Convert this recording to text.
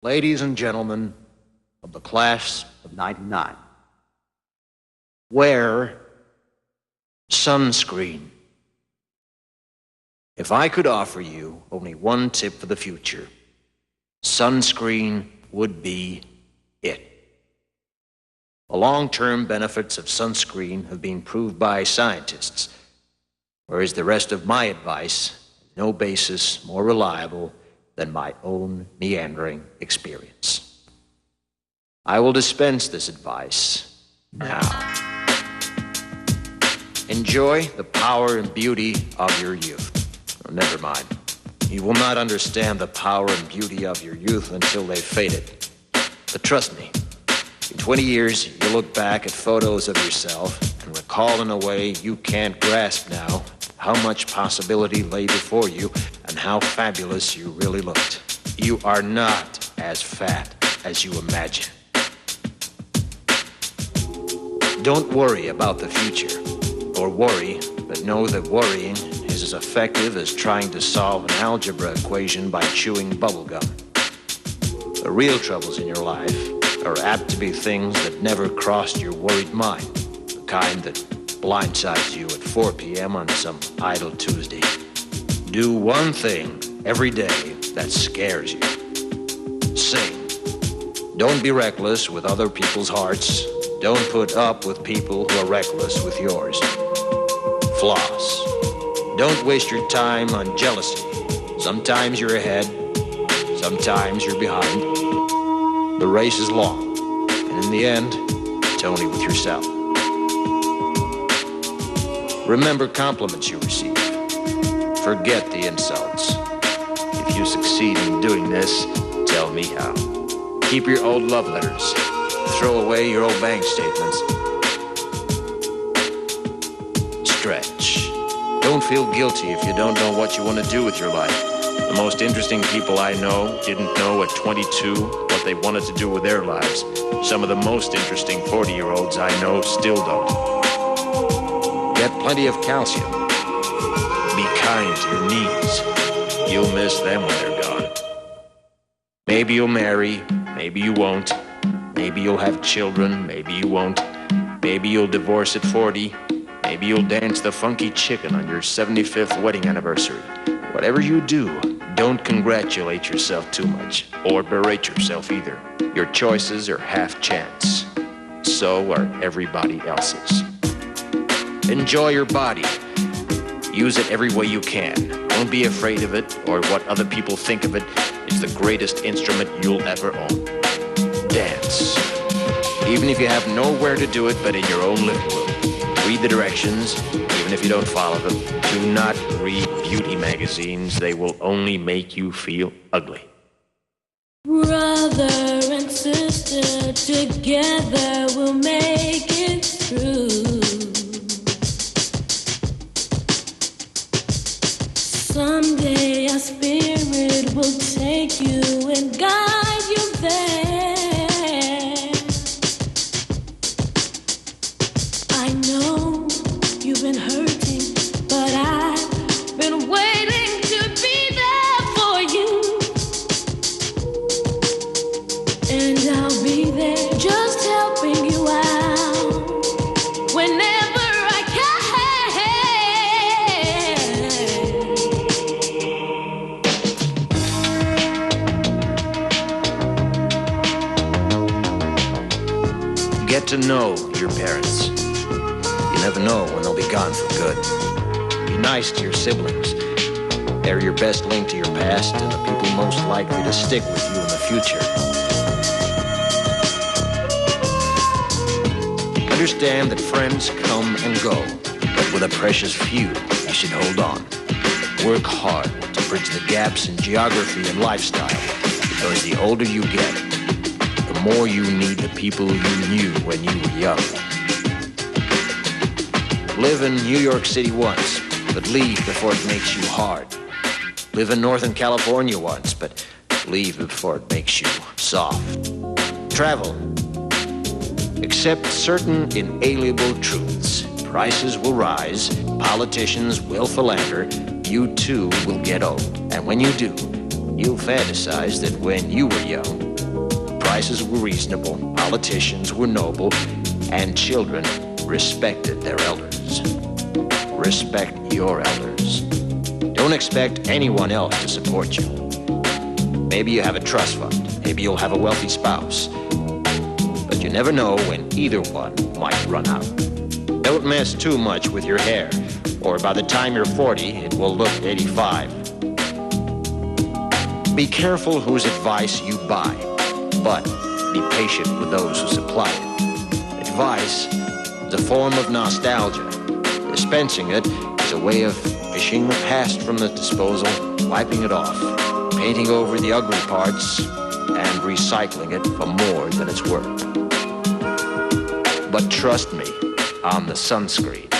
Ladies and gentlemen of the class of '99, wear sunscreen. If I could offer you only one tip for the future, sunscreen would be it. The long-term benefits of sunscreen have been proved by scientists, whereas the rest of my advice has no basis more reliable than my own meandering experience. I will dispense this advice now. Enjoy the power and beauty of your youth. Oh, never mind. You will not understand the power and beauty of your youth until they've faded. But trust me, in 20 years, you'll look back at photos of yourself and recall in a way you can't grasp now how much possibility lay before you and how fabulous you really looked. You are not as fat as you imagine. Don't worry about the future, or worry, but know that worrying is as effective as trying to solve an algebra equation by chewing bubblegum. The real troubles in your life are apt to be things that never crossed your worried mind, the kind that blindsides you at 4 p.m. on some idle Tuesday. Do one thing every day that scares you. Sing. Don't be reckless with other people's hearts. Don't put up with people who are reckless with yours. Floss. Don't waste your time on jealousy. Sometimes you're ahead, sometimes you're behind. The race is long, and in the end, it's only with yourself. Remember compliments you receive. Forget the insults. If you succeed in doing this, tell me how. Keep your old love letters. Throw away your old bank statements. Stretch. Don't feel guilty if you don't know what you want to do with your life. The most interesting people I know didn't know at 22 what they wanted to do with their lives. Some of the most interesting 40-year-olds I know still don't. Get plenty of calcium. Be kind to your knees. You'll miss them when they're gone. Maybe you'll marry, maybe you won't. Maybe you'll have children, maybe you won't. Maybe you'll divorce at 40. Maybe you'll dance the funky chicken on your 75th wedding anniversary. Whatever you do, don't congratulate yourself too much, or berate yourself either. Your choices are half chance. So are everybody else's. Enjoy your body. Use it every way you can. Don't be afraid of it, or what other people think of it is the greatest instrument you'll ever own. Dance. Even if you have nowhere to do it but in your own living room. Read the directions, even if you don't follow them. Do not read beauty magazines. They will only make you feel ugly. Brother and sister, together we'll make it through. Someday our spirit will take you and guide you there. I know you've been hurting, but I've been waiting to be there for you. And I'll be there just helping you out whenever I can. Get to know your parents. You never know when they'll be gone for good. Be nice to your siblings. They're your best link to your past and the people most likely to stick with you in the future. Understand that friends come and go, but with a precious few, you should hold on. Work hard to bridge the gaps in geography and lifestyle, because the older you get, the more you need the people you knew when you were young. Live in New York City once, but leave before it makes you hard. Live in Northern California once, but leave before it makes you soft. Travel. Accept certain inalienable truths. Prices will rise, politicians will philander, you too will get old. And when you do, you'll fantasize that when you were young, prices were reasonable, politicians were noble, and children respected their elders. Respect your elders. Don't expect anyone else to support you. Maybe you have a trust fund. Maybe you'll have a wealthy spouse. But you never know when either one might run out. Don't mess too much with your hair, or by the time you're 40, it will look 85. Be careful whose advice you buy, but be patient with those who supply it. Advice is a form of nostalgia. Dispensing it is a way of fishing the past from the disposal, wiping it off, painting over the ugly parts, and recycling it for more than it's worth. But trust me on the sunscreen.